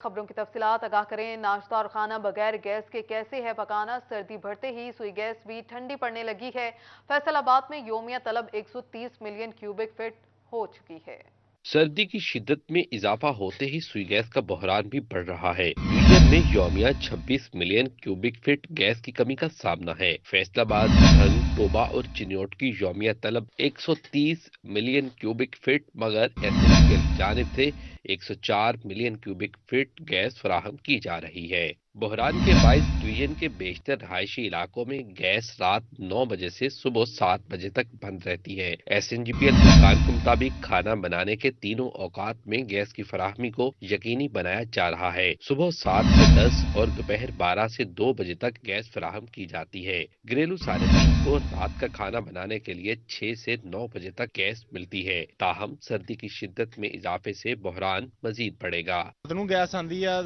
خبروں کی تفصیلات آگاہ کریں۔ ناشتہ اور کھانا بغیر گیس کے کیسے ہے پکانا؟ سردی بڑھتے ہی سوئی گیس بھی ٹھنڈی پڑنے لگی ہے۔ فیصل آباد میں یومیہ طلب 130 ملین کیوبک فٹ ہو چکی ہے۔ سردی کی شدت میں اضافہ ہوتے ہی سوئی گیس کا بحران بھی بڑھ رہا ہے۔ میڈیم میں یومیہ 26 ملین کیوبک فٹ گیس کی کمی کا سامنا ہے۔ فیصل آباد، بھنگ، توبہ اور چنیوٹ کی یومیہ طلب 130 ملین کیوبک فٹ، مگر SNGL کی جانب سے 104 ملین کیوبک فٹ گیس فراہم کی جا رہی ہے۔ بحران کے باعث ڈویژن کے بیشتر رہائشی علاقوں میں گیس رات 9 بجے سے صبح 7 بجے تک بند رہتی ہے۔ SNGPL حکام کے مطابق کھانا بنانے کے تینوں اوقات میں گیس کی فراہمی کو یقینی بنایا جا رہا ہے۔ صبح 7 سے 10 اور دوپہر 12 سے 2 بجے تک گیس فراہم کی جاتی ہے۔ گھریلو صارفین کو رات کا کھانا بنانے کے لیے 6 سے 9 بجے تک گیس ملتی ہے۔ تاہم سردی کی شدت میں اضافے سے بحران مزید بڑھے گا۔ گیس آندی ہے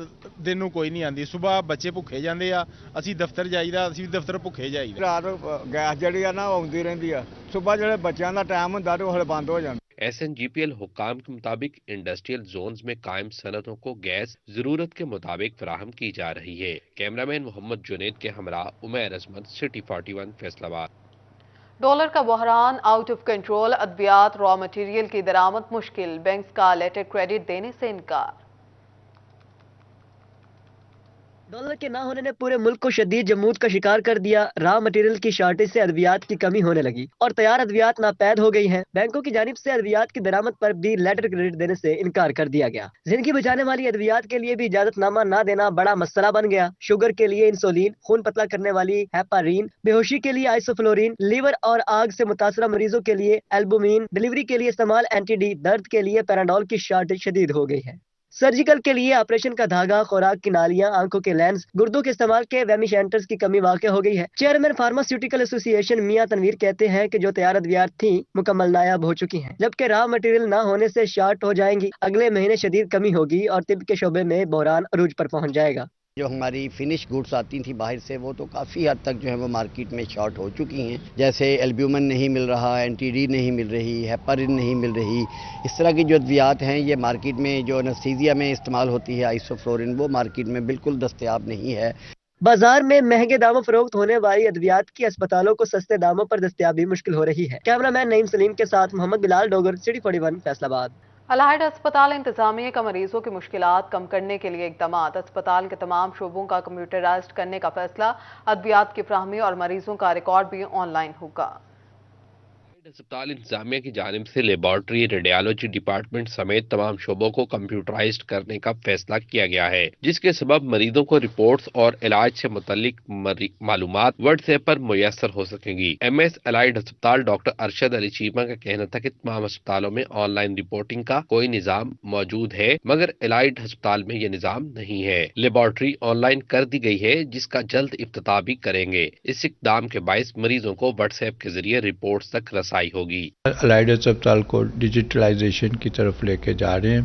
دن نوں کوئی نہیں آندی، صبح بچے بھوکے جاندے آ، اسی دفتر جائیدا، اسی دفتر بھوکے جائیدا۔ رات گیس جڑی ہے نا آندی رہندی ہے، صبح جڑے بچیاں دا ٹائم ہوندا تے وہ بند ہو جاندا۔ SNGPL حکام کے مطابق انڈسٹریل زونز میں قائم صنعتوں کو گیس ضرورت کے مطابق فراہم کی جا رہی ہے۔ کیمرامین محمد جنید کے ہمراہ عمیر عظمت، سٹی 41 فیصل آباد۔ ڈالر کا بحران آؤٹ آف کنٹرول، ادویات را مٹیریل کی درآمد مشکل، بینکس کا لیٹر کریڈٹ دینے سے انکار۔ ڈالر کے نہ ہونے نے پورے ملک کو شدید جمود کا شکار کر دیا۔ را مٹیریل کی شارٹیج سے ادویات کی کمی ہونے لگی اور تیار ادویات ناپید ہو گئی ہیں۔ بینکوں کی جانب سے ادویات کی درآمد پر بھی لیٹر کریڈٹ دینے سے انکار کر دیا گیا۔ زندگی بچانے والی ادویات کے لیے بھی اجازت نامہ نہ دینا بڑا مسئلہ بن گیا۔ شوگر کے لیے انسولین، خون پتلا کرنے والی ہیپارین، بے ہوشی کے لیے آئسوفلورین، لیور اور آگ سے متاثرہ مریضوں کے لیے البومین، ڈلیوری کے لیے استعمال اینٹی ڈی، درد کے لیے پیراڈول کی شارٹیج شدید ہو گئی ہے۔ سرجیکل کے لیے آپریشن کا دھاگا، خوراک کی نالیاں، آنکھوں کے لینز، گردوں کے استعمال کے ویمیشنٹرز کی کمی واقع ہو گئی ہے۔ چیئرمین فارماسیوٹیکل ایسوسی ایشن میاں تنویر کہتے ہیں کہ جو تیار ادویات تھیں مکمل نایاب ہو چکی ہیں، جبکہ را مٹیریل نہ ہونے سے شارٹ ہو جائیں گی۔ اگلے مہینے شدید کمی ہوگی اور طب کے شعبے میں بحران عروج پر پہنچ جائے گا۔ جو ہماری فنش گوڈز آتی تھیں باہر سے، وہ تو کافی حد تک جو ہے وہ مارکیٹ میں شارٹ ہو چکی ہیں، جیسے البیومن نہیں مل رہا، اینٹی ڈی نہیں مل رہی، ہیپارین نہیں مل رہی۔ اس طرح کی جو ادویات ہیں یہ مارکیٹ میں جو انستھیزیا میں استعمال ہوتی ہے آئسوفلورین، وہ مارکیٹ میں بالکل دستیاب نہیں ہے۔ بازار میں مہنگے داموں فروخت ہونے والی ادویات کی اسپتالوں کو سستے داموں پر دستیابی مشکل ہو رہی ہے۔ کیمرہ مین نعیم سلیم کے ساتھ محمد بلال ڈوگر، سٹی 41 فیصل آباد۔ الائڈ اسپتال انتظامیہ کا مریضوں کی مشکلات کم کرنے کے لیے اقدامات۔ اسپتال کے تمام شعبوں کا کمپیوٹرائزڈ کرنے کا فیصلہ، ادویات کی فراہمی اور مریضوں کا ریکارڈ بھی آن لائن ہوگا۔ اسپتال انتظامیہ کی جانب سے لیبارٹری، ریڈیالوجی ڈپارٹمنٹ سمیت تمام شعبوں کو کمپیوٹرائزڈ کرنے کا فیصلہ کیا گیا ہے، جس کے سبب مریضوں کو رپورٹس اور علاج سے متعلق معلومات واٹس ایپ پر میسر ہو سکیں گی۔ MS الائڈ اسپتال ڈاکٹر ارشد علی چیمہ کا کہنا تھا کہ تمام اسپتالوں میں آن لائن رپورٹنگ کا کوئی نظام موجود ہے، مگر الائڈ اسپتال میں یہ نظام نہیں ہے۔ لیبارٹری آن لائن کر دی گئی ہے، جس کا جلد افتتاح بھی کریں گے۔ اس اقدام کے باعث مریضوں کو واٹس ایپ کے ذریعے رپورٹس تک رسائی ہوگی۔ الائڈ اسپتال کو ڈیجیٹلائزیشن کی طرف لے کے جا رہے ہیں،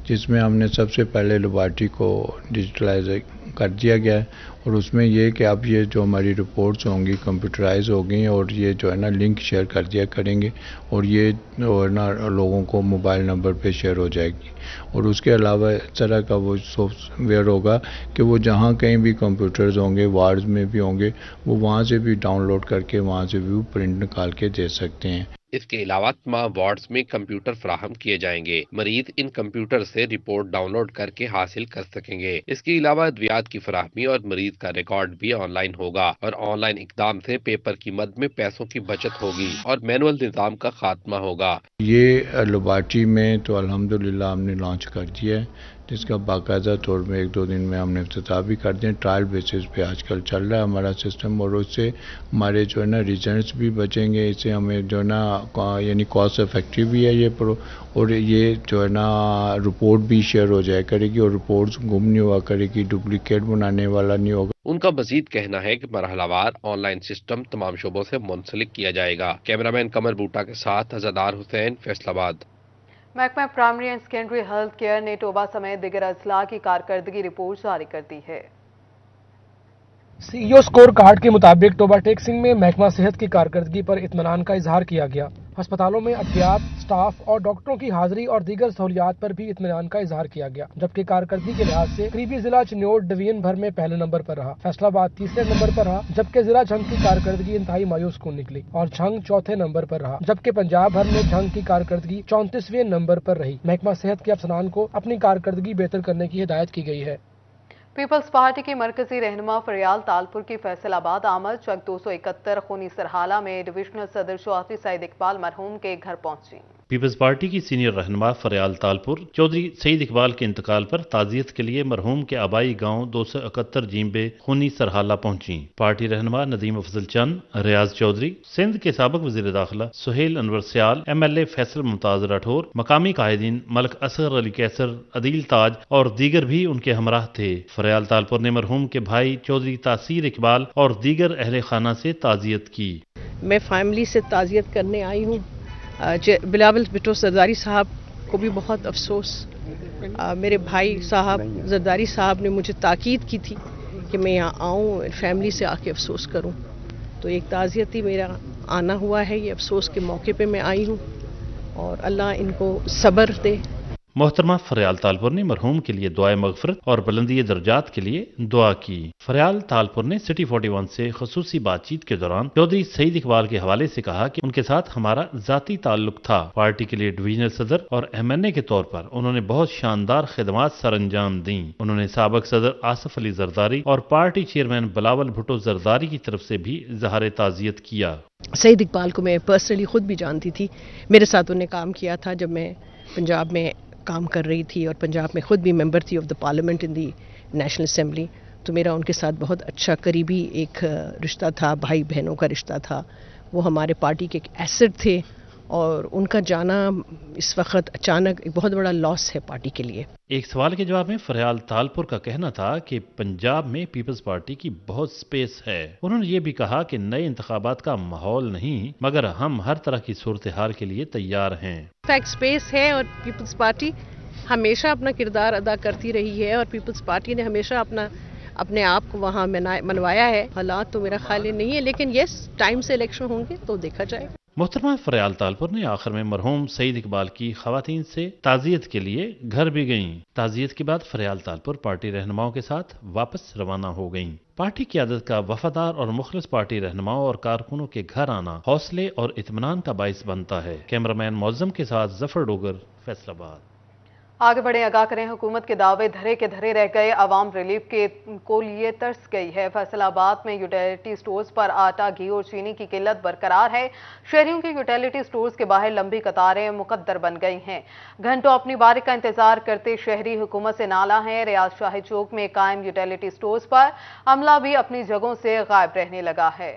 جس میں ہم نے سب سے پہلے لیبارٹری کو ڈیجیٹلائز کر دیا گیا ہے، اور اس میں یہ کہ اب یہ جو ہماری رپورٹس ہوں گی کمپیوٹرائز ہو گئی، اور یہ جو ہے نا لنک شیئر کر دیا کریں گے، اور یہ جو ہے نا لوگوں کو موبائل نمبر پہ شیئر ہو جائے گی۔ اور اس کے علاوہ اس طرح کا وہ سافٹ ویئر ہوگا کہ وہ جہاں کہیں بھی کمپیوٹرز ہوں گے، وارڈز میں بھی ہوں گے، وہ وہاں سے بھی ڈاؤن لوڈ کر کے وہاں سے بھی پرنٹ نکال کے دے سکتے ہیں۔ اس کے علاوہ تمام وارڈز میں کمپیوٹر فراہم کیے جائیں گے۔ مریض ان کمپیوٹر سے رپورٹ ڈاؤن لوڈ کر کے حاصل کر سکیں گے۔ اس کے علاوہ ادویات کی فراہمی اور مریض کا ریکارڈ بھی آن لائن ہوگا، اور آن لائن اقدام سے پیپر کی مد میں پیسوں کی بچت ہوگی اور مینول نظام کا خاتمہ ہوگا۔ یہ لیبارٹری میں تو الحمدللہ ہم نے لانچ کر دیا ہے، جس کا باقاعدہ طور میں 1-2 دن میں ہم نے افتتاح بھی کر دیا۔ ٹرائل بیسس پہ آج کل چل رہا ہے ہمارا سسٹم، اور اس سے ہمارے جو ہے نا ریزنٹس بھی بچیں گے، اس سے ہمیں جو ہے نا یعنی کاسٹ افیکٹو بھی ہے یہ اور یہ جو ہے نا رپورٹ بھی شیئر ہو جائے کرے گی، اور رپورٹس گم نہیں ہوا کرے گی، ڈپلیکیٹ بنانے والا نہیں ہوگا۔ ان کا مزید کہنا ہے کہ مرحلہ وار آن لائن سسٹم تمام شعبوں سے منسلک کیا جائے گا۔ کیمرامین قمر بوٹا کے ساتھ عزادار حسین، فیصل آباد۔ محکمہ primary and secondary health care نے توبہ سمیت دیگر اضلاع کی کارکردگی رپورٹ جاری کر دی ہے۔ CEO स्कोर कार्ड के मुताबिक टोबा टेक सिंह में महकमा सेहत की कारकर्दगी पर इत्मीनान का इजहार किया गया। अस्पतालों में अद्वियात, स्टाफ और डॉक्टरों की हाजिरी और दीगर सहूलियात पर भी इत्मीनान का इजहार किया गया, जबकि कारकर्दगी के लिहाज से करीबी जिला चिन्योट डिवीजन भर में पहले नंबर पर रहा, फैसलाबाद तीसरे नंबर पर रहा, जबकि जिला झंग की कारकर्दगी इंतहाई मायूस कौन निकली और झंग चौथे नंबर पर रहा, जबकि पंजाब भर में झंग की कारकर्दगी 34वें नंबर पर रही। महकमा सेहत के अफसरान को अपनी कारकर्दगी बेहतर करने की हिदायत की गई है। पीपल्स पार्टी की मरकजी रहनुमा फरियाल तालपुर की फैसलाबाद आमद चक 271 खूनी सरहाला में डिविजनल सदर चौधरी सईद इकबाल मरहूम के घर पहुंची। पीपल्स पार्टी की सीनियर रहनुमा फरियाल तालपुर चौधरी सईद इकबाल के इंतकाल पर ताजियत के लिए मरहूम के आबाई गांव 271 जींबे खूनी सरहाला पहुंची। पार्टी रहनुमा नदीम अफजल चंद, रियाज चौधरी, सिंध के साबिक वजीर दाखिला सुहेल अनवर सियाल, MLA फैसल मुमताज राठौर, मकामी कायदीन मलक असगर अली कैसर, अदील ताज और दीगर भी उनके हमराह थे। फरियाल तालपुर ने मरहूम के भाई चौधरी तासीर इकबाल और दीगर अहले खाना से ताजियत की। मैं फैमिली से ताजियत करने आई हूँ। बिलावल भुट्टो जरदारी साहब को भी बहुत अफसोस। मेरे भाई साहब जरदारी साहब ने मुझे ताकीद की थी कि मैं यहाँ आऊँ, फैमिली से आके अफसोस करूँ, तो एक ताज़ियती मेरा आना हुआ है। ये अफसोस के मौके पे मैं आई हूँ और अल्लाह इनको सब्र दे। मोहतरमा फरियाल तालपुर ने मरहूम के लिए दुआए मगफरत और बुलंदी दर्जात के लिए दुआ की। फरियाल तालपुर ने सिटी 41 से खसूसी बातचीत के दौरान चौधरी सईद इकबाल के हवाले से कहा कि उनके साथ हमारा जाती ताल्लुक था। पार्टी के लिए डिवीजनल सदर और MNA के तौर पर उन्होंने बहुत शानदार खिदमात सर अंजाम दी। उन्होंने साबिक सदर आसिफ अली जरदारी और पार्टी चेयरमैन बिलावल भुट्टो जरदारी की तरफ से भी इजहार ताजियत किया। सईद इकबाल को मैं पर्सनली खुद भी जानती थी, मेरे साथ उन्हें काम किया था जब मैं पंजाब में काम कर रही थी और पंजाब में खुद भी मेंबर थी of the parliament in the national assembly. तो मेरा उनके साथ बहुत अच्छा करीबी एक रिश्ता था, भाई बहनों का रिश्ता था। वो हमारे पार्टी के एक एसेट थे और उनका जाना इस वक्त अचानक एक बहुत बड़ा लॉस है पार्टी के लिए। एक सवाल के जवाब में फरियाल तालपुर का कहना था कि पंजाब में पीपल्स पार्टी की बहुत स्पेस है। उन्होंने ये भी कहा कि नए इंतखाबात का माहौल नहीं, मगर हम हर तरह की सूरत हाल के लिए तैयार हैं। एक स्पेस है और पीपल्स पार्टी हमेशा अपना किरदार अदा करती रही है और पीपल्स पार्टी ने हमेशा अपने आप को वहाँ मनवाया है। हालात तो मेरा ख्याल नहीं है, लेकिन यस टाइम से इलेक्शन होंगे तो देखा जाएगा। मोहतरमा फरियाल तालपुर ने आखिर में मरहूम सईद इकबाल की खवातीन से ताजियत के लिए घर भी गईं। ताजियत के बाद फरियाल तालपुर पार्टी रहनुमाओं के साथ वापस रवाना हो गईं। पार्टी क़यादत का वफादार और मुखलिस पार्टी रहनुमाओं और कारकुनों के घर आना हौसले और इत्मीनान का बाइस बनता है। कैमरामैन मौजम के साथ जफर डोगर, फैसलाबाद। आगे बढ़े, आगाह करें, हुकूमत के दावे धरे के धरे रह गए, आवाम रिलीफ को लिए तरस गई है। फैसलाबाद में यूटिलिटी स्टोर्स पर आटा, घी और चीनी की किल्लत बरकरार है। शहरियों की यूटिलिटी स्टोर्स के बाहर लंबी कतारें मुकद्दर बन गई हैं। घंटों अपनी बारी का इंतजार करते शहरी हुकूमत से नाला हैं। रियाज शाही चौक में कायम यूटिलिटी स्टोर्स पर अमला भी अपनी जगहों से गायब रहने लगा है।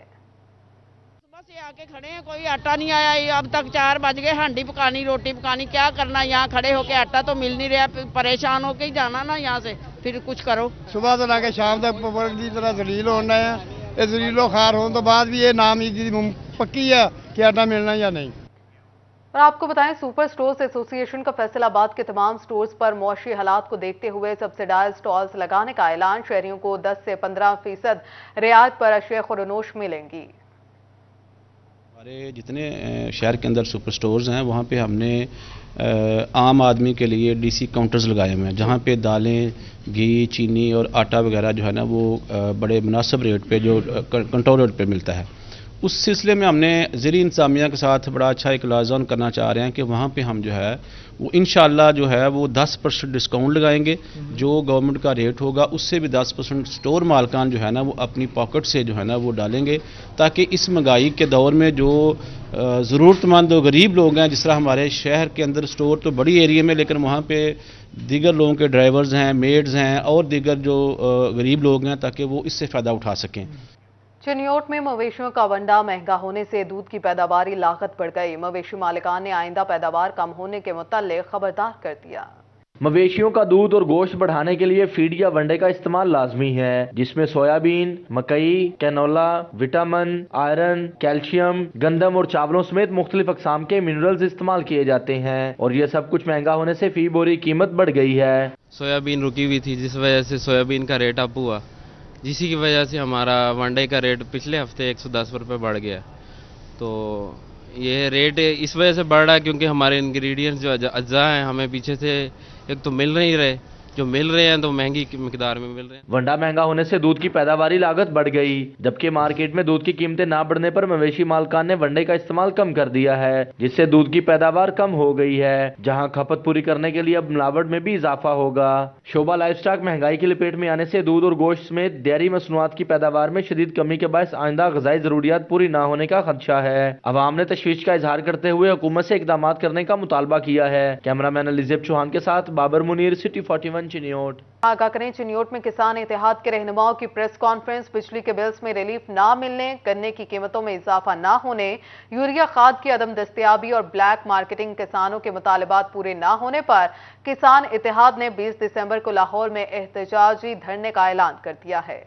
से आके खड़े हैं, कोई आटा नहीं आया। अब तक 4 बज गए, हांडी पकानी, रोटी पकानी, क्या करना। यहाँ खड़े होके आटा तो मिल नहीं रहा, परेशान होके ही जाना ना यहाँ से, फिर कुछ करो। सुबह तो लाके शाम तक पूरी तरह जलील होना है। ये जलीलो खार होने तो बाद भी ये नाम पक्की है कि आटा मिलना या नहीं। और आपको बताएं, सुपर स्टोर्स एसोसिएशन का फैसलाबाद के तमाम स्टोर्स पर मौशी हालात को देखते हुए सब्सिडाइज स्टॉल्स लगाने का ऐलान। शहरियों को 10 से 15% रियायत पर अशिया खुरनोश मिलेंगी। हमारे जितने शहर के अंदर सुपर स्टोर्स हैं वहाँ पे हमने आम आदमी के लिए DC काउंटर्स लगाए हुए हैं, जहाँ पे दालें, घी, चीनी और आटा वगैरह जो है ना वो बड़े मुनासिब रेट पे, जो कंट्रोल रेट पे मिलता है। उस सिलसिले में हमने ज़ेरी इंतज़ामिया के साथ बड़ा अच्छा एक लाज़न करना चाह रहे हैं कि वहाँ पे हम जो है वो इंशाअल्लाह जो है वो 10% डिस्काउंट लगाएंगे। जो गवर्नमेंट का रेट होगा उससे भी 10% स्टोर मालकान जो है ना वो अपनी पॉकेट से जो है ना वो डालेंगे, ताकि इस महंगाई के दौर में जो ज़रूरतमंद और गरीब लोग हैं, जिस तरह हमारे शहर के अंदर स्टोर तो बड़ी एरिया में, लेकिन वहाँ पे दीगर लोगों के ड्राइवर्स हैं, मेड्स हैं और दीगर जो गरीब लोग हैं, ताकि वो इससे फ़ायदा उठा सकें। चिन्योट में मवेशियों का वंडा महंगा होने से दूध की पैदावारी लागत बढ़ गई। मवेशी मालिकान ने आइंदा पैदावार कम होने के मुताल्लिक खबरदार कर दिया। मवेशियों का दूध और गोश्त बढ़ाने के लिए फीड या वंडे का इस्तेमाल लाजमी है, जिसमें सोयाबीन, मकई, कैनोला, विटामिन, आयरन, कैल्शियम, गंदम और चावलों समेत मुख्तलिफ अक़साम के मिनरल्स इस्तेमाल किए जाते हैं और ये सब कुछ महंगा होने से फी बोरी कीमत बढ़ गई है। सोयाबीन रुकी हुई थी, जिस वजह से सोयाबीन का रेट अप हुआ, जिसी की वजह से हमारा वनडे का रेट पिछले हफ्ते 110 रुपये बढ़ गया। तो ये रेट इस वजह से बढ़ रहा है क्योंकि हमारे इंग्रेडिएंट्स जो अज्जा हैं हमें पीछे से एक तो मिल नहीं रहे, जो मिल रहे हैं तो महंगी मिकदार में मिल रहे हैं। वंडा महंगा होने से दूध की पैदावारी लागत बढ़ गई, जबकि मार्केट में दूध की कीमतें ना बढ़ने पर मवेशी मालकान ने वंडे का इस्तेमाल कम कर दिया है, जिससे दूध की पैदावार कम हो गई है। जहां खपत पूरी करने के लिए अब मिलावट में भी इजाफा होगा। शोबा लाइवस्टॉक महंगाई की लपेट में आने से दूध और गोश्त समेत डेयरी मसनूआत की पैदावार में शदीद कमी के बायस आइंदा ग़िज़ाई ज़रूरियात पूरी ना होने का खदशा है। अवाम ने तशवीश का इजहार करते हुए हुकूमत से इकदाम करने का मुतालबा किया है। कैमरामैन अलीज़ेब चौहान के साथ बाबर मुनीर, सिटी 41 चिन्योट। आगाह करें, चिन्योट में किसान इत्तेहाद के रहनुमाओं की प्रेस कॉन्फ्रेंस। बिजली के बिल्स में रिलीफ ना मिलने, गन्ने की कीमतों में इजाफा ना होने, यूरिया खाद की अदम दस्तयाबी और ब्लैक मार्केटिंग, किसानों के मुतालबात पूरे ना होने पर किसान इत्तेहाद ने 20 दिसंबर को लाहौर में एहतजाजी धरने का ऐलान कर दिया है।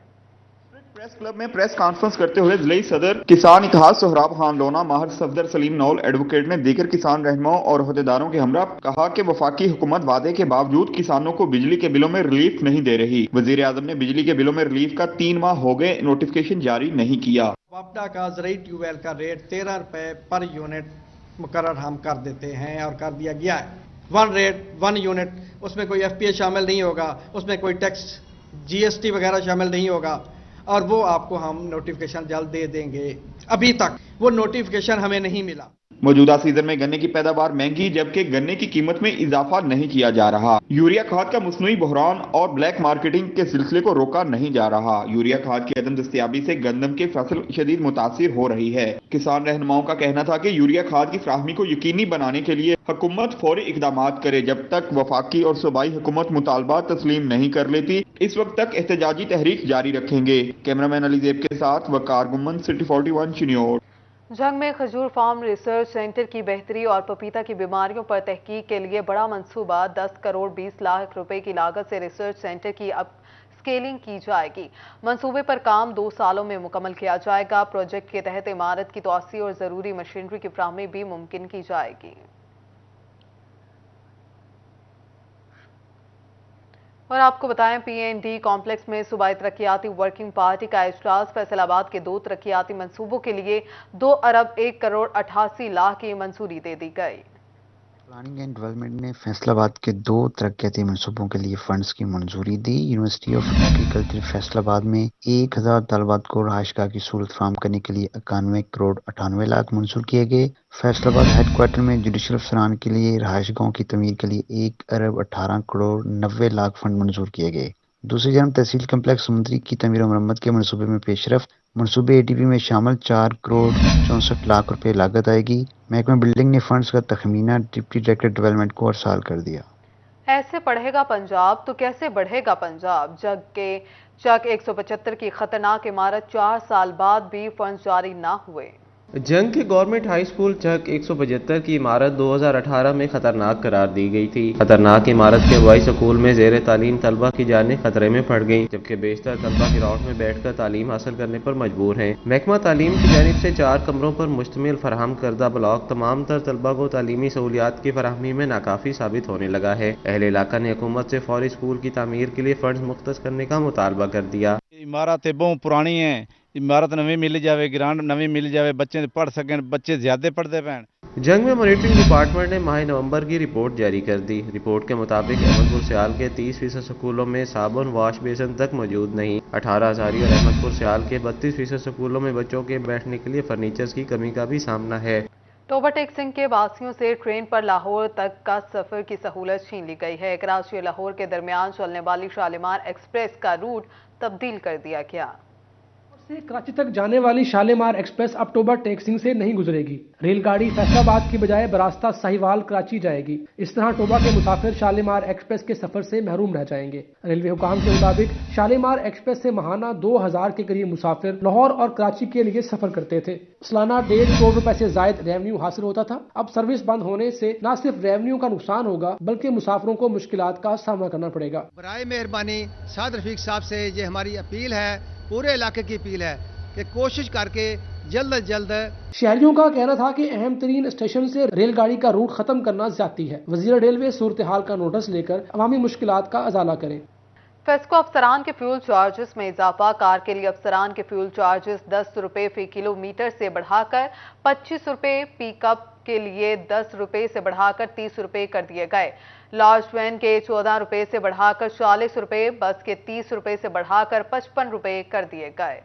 प्रेस क्लब में प्रेस कॉन्फ्रेंस करते हुए जिले सदर किसान इत्तेहाद सोहराब खान लोना, माहिर सफदर सलीम नौल एडवोकेट ने दीगर किसान रहनुमाओं और अहदेदारों के हमरा कहा कि वफाकी हुकूमत वादे के बावजूद किसानों को बिजली के बिलों में रिलीफ नहीं दे रही। वजीर आजम ने बिजली के बिलों में रिलीफ का 3 माह हो गए, नोटिफिकेशन जारी नहीं किया। वापडा का ज़रूरी ट्यूबवेल का रेट 13 रुपए पर यूनिट मुकर्रर हम कर देते हैं और कर दिया गया है। 1 रेट 1 यूनिट, उसमें कोई FPA शामिल नहीं होगा, उसमें कोई टैक्स GST वगैरह शामिल नहीं होगा और वो आपको हम नोटिफिकेशन जल्द दे देंगे। अभी तक वो नोटिफिकेशन हमें नहीं मिला। मौजूदा सीजन में गन्ने की पैदावार महंगी, जबकि गन्ने की कीमत में इजाफा नहीं किया जा रहा। यूरिया खाद का मसनूई बहरान और ब्लैक मार्केटिंग के सिलसिले को रोका नहीं जा रहा। यूरिया खाद की अदम दस्तयाबी से गंदम के फसल शदीद मुतासिर हो रही है। किसान रहनुमाओं का कहना था कि यूरिया खाद की फराहमी को यकीनी बनाने के लिए हुकूमत फौरी इकदाम करे। जब तक वफाकी और सूबाई हुकूमत मुतालबात तस्लीम नहीं कर लेती, इस वक्त तक एहतजाजी तहरीक जारी रखेंगे। कैमरामैन अलीज़ेब के साथ वकार गुम्मन, सिटी 41 चिन्योट। जंग में खजूर फार्म रिसर्च सेंटर की बेहतरी और पपीता की बीमारियों पर तहकीक के लिए बड़ा मंसूबा 10 करोड़ 20 लाख रुपए की लागत से रिसर्च सेंटर की अब स्केलिंग की जाएगी। मंसूबे पर काम 2 सालों में मुकम्मल किया जाएगा। प्रोजेक्ट के तहत इमारत की तोसी और ज़रूरी मशीनरी की फराहमी भी मुमकिन की जाएगी। और आपको बताएं, PND कॉम्प्लेक्स में सूबाई तरक्याती वर्किंग पार्टी का इजलास। फैसलाबाद के 2 तरक्याती मंसूबों के लिए 2 अरब 1 करोड़ 88 लाख की मंजूरी दे दी गई। प्लानिंग एंड डेवलपमेंट ने फैसलाबाद के 2 तरक्याती मनसूबों के लिए फंड्स की मंजूरी दी। यूनिवर्सिटी ऑफ एग्रीकल्चर फैसलाबाद में 1000 तलबात को रहायशगाह की सहूलत फराहम करने के लिए 91 करोड़ 98 लाख मंजूर किए गए। फैसलाबाद हेडक्वार्टर में जुडिशल अफसरान के लिए रहायशगाहों की तमीर के लिए 1 अरब 18 करोड़ 90 लाख फंड मंजूर किए गए। दूसरी जानब तहसील कम्प्लेक्स समुद्री की तमीर और मरम्मत के मनसूबे में पेशरफ। मनसूबे ADP में शामिल 4 करोड़ 64 लाख रुपए लागत आएगी। महकमा बिल्डिंग ने फंड्स का तखमीना डिप्टी डायरेक्टर डेवलपमेंट को अरसाल कर दिया। ऐसे पढ़ेगा पंजाब तो कैसे बढ़ेगा पंजाब। चक 175 की खतरनाक इमारत 4 साल बाद भी फंड जारी ना हुए। जंग के गवर्नमेंट हाई स्कूल चक 175 की इमारत 2018 में खतरनाक करार दी गई थी। खतरनाक इमारत के वाई स्कूल में जेर तालीम तलबा की जानें खतरे में पड़ गईं, जबकि बेशतर तलबा ग्राउंड में बैठकर तालीम हासिल करने पर मजबूर हैं। महकमा तालीम की जानिब से 4 कमरों पर मुश्तमिल फराहम करदा ब्लॉक तमाम तर तलबा को तालीमी सहूलियात की फराहमी में नाकाफी साबित होने लगा है। अहले इलाका ने हुकूमत से फौरी स्कूल की तामीर के लिए फंड मुख्तस करने का मुतालबा कर दिया। इमारत बहुत पुरानी है, इमारत नवी मिल जाए, ग्राउंड नवी मिल जाए, बच्चे पढ़ सकें, बच्चे ज्यादा पढ़ते पैन। जंग में मॉनिटरिंग डिपार्टमेंट ने माह नवंबर की रिपोर्ट जारी कर दी। रिपोर्ट के मुताबिक अहमदपुर सियाल के 30% स्कूलों में साबुन वॉश बेसन तक मौजूद नहीं। 18 हजारी और अहमदपुर सियाल के 32% स्कूलों में बच्चों के बैठने के लिए फर्नीचर की कमी का भी सामना है। टोबा टेक्सिंग के वासियों से ट्रेन पर लाहौर तक का सफर की सहूलत छीन ली गई है। कराची और लाहौर के दरमियान चलने वाली शालीमार एक्सप्रेस का रूट तब्दील कर दिया गया। से कराची तक जाने वाली शालीमार एक्सप्रेस अब टोबा टेक्सिंग से नहीं गुजरेगी। रेलगाड़ी फैसलाबाद की बजाय बरास्ता साहिवाल कराची जाएगी। इस तरह टोबा के मुसाफिर शालीमार एक्सप्रेस के सफर से महरूम रह जाएंगे। रेलवे हुकाम के मुताबिक शालीमार एक्सप्रेस से माहाना 2000 के करीब मुसाफिर लाहौर और कराची के लिए सफर करते थे। सालाना 1.5 करोड़ रुपए से जायद रेवेन्यू हासिल होता था। अब सर्विस बंद होने से न सिर्फ रेवेन्यू का नुकसान होगा बल्कि मुसाफिरों को मुश्किलात का सामना करना पड़ेगा। बराए मेहरबानी साद रफीक साहब से ये हमारी अपील है, पूरे इलाके की अपील है कि कोशिश करके जल्द अज जल्द। शहरियों का कहना था कि अहम तरीन स्टेशन से रेलगाड़ी का रूट खत्म करना ज्यादती है। वजीर रेलवे सूरत हाल का नोटिस लेकर अवामी मुश्किलात का अजाला करें। फेस्को अफसरान के फ्यूल चार्जेस में इजाफा। कार के लिए अफसरान के फ्यूल चार्जेस 10 रुपए फी किलोमीटर से बढ़ाकर 25 रुपए, पिकअप के लिए 10 रुपए से बढ़ाकर 30 रुपए कर दिए गए। लार्ज वैन के 14 रुपए से बढ़ाकर 40 रुपए, बस के 30 रुपए से बढ़ाकर 55 रुपए कर दिए गए।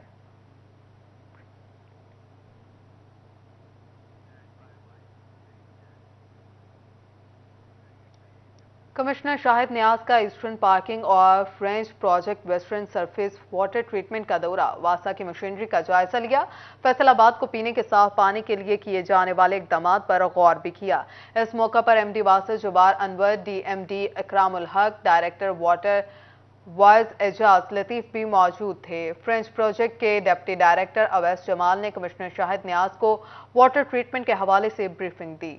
कमिश्नर शाहिद नियाज का ईस्टर्न पार्किंग और French project western surface water treatment का दौरा। वासा की मशीनरी का जायजा लिया। फैसलाबाद को पीने के साफ पानी के लिए किए जाने वाले इकदाम पर गौर भी किया। इस मौके पर एमडी वासा जुबार Anwar, DMD Ikramul Haq, director water wise Ejaz Latif भी मौजूद थे। फ्रेंच प्रोजेक्ट के डिप्टी डायरेक्टर अवैस जमाल ने कमिश्नर शाहिद नियाज को वाटर ट्रीटमेंट के हवाले से ब्रीफिंग दी।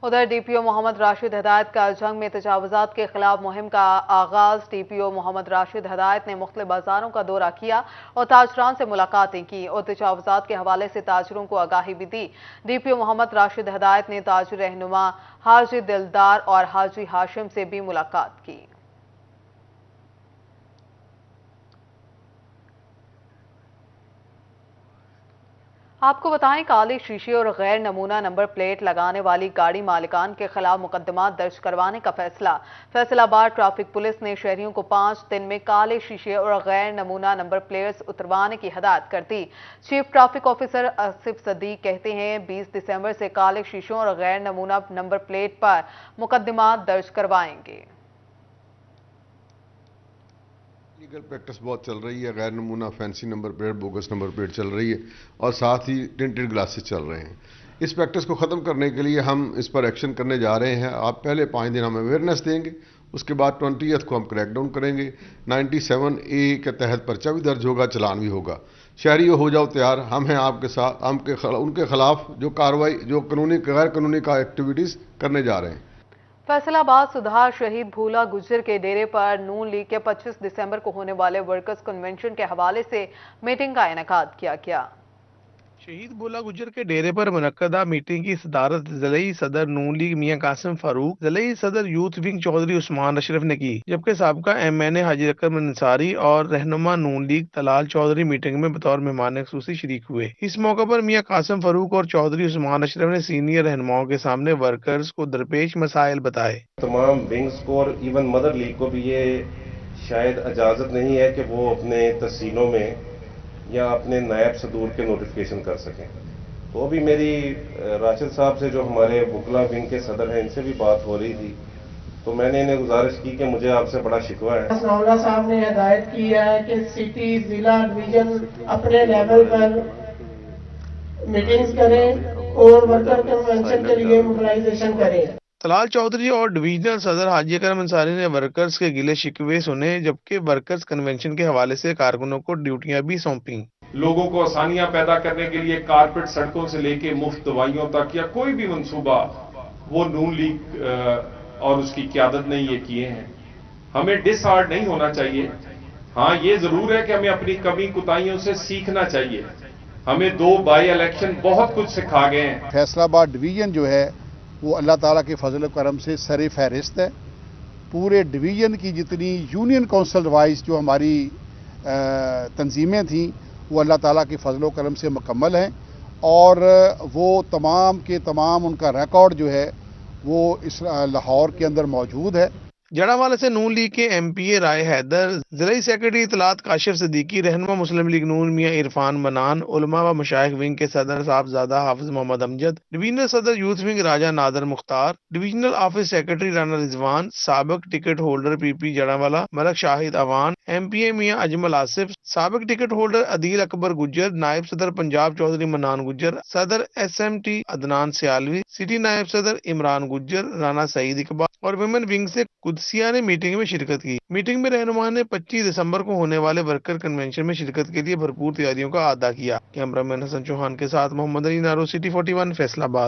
उधर डीपीओ मोहम्मद राशिद हिदायत का जंग में तजावुजात के खिलाफ मुहिम का आगाज। डीपीओ मोहम्मद राशिद हिदायत ने मुख्तलिफ बाजारों का दौरा किया और ताजरान से मुलाकातें की और तजावुजात के हवाले से ताजरों को आगाही भी दी। डीपीओ मोहम्मद राशिद हिदायत ने ताजर रहनुमा हाजी दिलदार और हाजी हाशिम से भी मुलाकात की। आपको बताएं, काले शीशे और गैर नमूना नंबर प्लेट लगाने वाली गाड़ी मालिकान के खिलाफ मुकदमा दर्ज करवाने का फैसला। फैसलाबाद ट्रैफिक पुलिस ने शहरियों को 5 दिन में काले शीशे और गैर नमूना नंबर प्लेट्स उतरवाने की हदायत कर दी। Chief traffic officer Asif Sadiq कहते हैं 20 दिसंबर से काले शीशों और गैर नमूना नंबर प्लेट पर मुकदमा दर्ज करवाएंगे। लीगल प्रैक्टिस बहुत चल रही है, गैर नमूना fancy number plate, bogus number plate चल रही है और साथ ही टिंटेड ग्लासेस चल रहे हैं। इस प्रैक्टिस को ख़त्म करने के लिए हम इस पर एक्शन करने जा रहे हैं। आप पहले 5 दिन हम अवेयरनेस देंगे, उसके बाद 20th को हम क्रैकडाउन करेंगे। 97A के तहत पर्चा भी दर्ज होगा, चलान भी होगा। शहरी हो जाओ तैयार, हम हैं आपके साथ। उनके खिलाफ जो कार्रवाई, जो कानूनी गैर कानूनी का एक्टिविटीज़ करने जा रहे हैं। फैसलाबाद सुधार शहीद भूला गुज्जर के डेरे पर नून लीग के 25 दिसंबर को होने वाले वर्कर्स कन्वेंशन के हवाले से मीटिंग का इनेकाद किया गया। शहीद भोला गुज्जर के डेरे पर मुनक्कदा मीटिंग की सदारत ज़िलई सदर नून लीग मियां कासिम फारूक, ज़िलई सदर यूथ विंग चौधरी उस्मान अशरफ ने की, जबकि साबका MNA हाजी रकम अंसारी और रहनुमा नून लीग तलाल चौधरी मीटिंग में बतौर मेहमान खुसूसी शरीक हुए। इस मौके पर मियां कासिम फारूक और चौधरी उस्मान अशरफ ने सीनियर रहनुमाओं के सामने वर्कर्स को दरपेश मसाइल बताए। तमाम विंग्स को और इवन मदर लीग को भी ये शायद इजाज़त नहीं है कि वो अपने तहसीलों में या अपने नायब सदूर के नोटिफिकेशन कर सकें। तो अभी मेरी राशिद साहब से, जो हमारे बुकला विंग के सदर हैं, इनसे भी बात हो रही थी, तो मैंने इन्हें गुजारिश की कि मुझे आपसे बड़ा शिकवा है। सनाउल्लाह साहब ने हिदायत की है कि सिटी, जिला, डिवीजन अपने लेवल पर मीटिंग्स करें और वर्कर कन्वेंशन के लिए मोबिलाइजेशन करें। तलाल चौधरी और डिवीजनल सदर हाजी अकरम अंसारी ने वर्कर्स के गिले शिकवे सुने, जबकि वर्कर्स कन्वेंशन के हवाले से कारकुनों को ड्यूटियां भी सौंपी। लोगों को आसानियां पैदा करने के लिए कारपेट सड़कों से लेके मुफ्त दवाइयों तक या कोई भी मंसूबा, वो नून लीग और उसकी क़यादत ने ये किए हैं। हमें डिसहार्ट नहीं होना चाहिए। हाँ, ये जरूर है कि हमें अपनी कमी कुताहियों से सीखना चाहिए। हमें 2 बाई इलेक्शन बहुत कुछ सिखा गए हैं। फैसलाबाद डिवीजन जो है वो अल्लाह ताला के फजल करम से सर फहरिस्त है। पूरे डिवीज़न की जितनी यूनियन काउंसिल वाइज जो हमारी तंजीमें थीं, वो अल्लाह ताला के फजल करम से मुकम्मल हैं और वो तमाम के तमाम उनका रिकॉर्ड जो है वो इस लाहौर के अंदर मौजूद है। जड़ावाला से नून लीग के MPA राय हैदर, जिला सेक्रेटरी इतलात काशिफ सिद्दीकी, रहनुमा मुस्लिम लीग नून मियां इरफान मनान, उलमा व मशाइख विंग के सदर साहबजादा हाफिज मोहम्मद अमजद, डिवीजनल सदर youth wing Raja Nadir Mukhtar, divisional office secretary Rana Rizwan, साबिक ticket holder PP Jaranwala Malik Shahid Awan, MPA Mian Ajmal Asif, साबिक टिकट होल्डर अदील अकबर गुज्जर, नायब सदर पंजाब चौधरी मनान गुज्जर, सदर SMT अदनान सियालवी, सिटी नायब सदर इमरान गुज्जर, राना सईद इकबाल और विमेन विंग से कुदसिया ने मीटिंग में शिरकत की। मीटिंग में रहनुमा ने 25 दिसंबर को होने वाले वर्कर कन्वेंशन में शिरकत के लिए भरपूर तैयारियों का अदा किया। कैमरामैन हसन चौहान के साथ मोहम्मद अली नारो, सिटी 41 फैसलाबाद।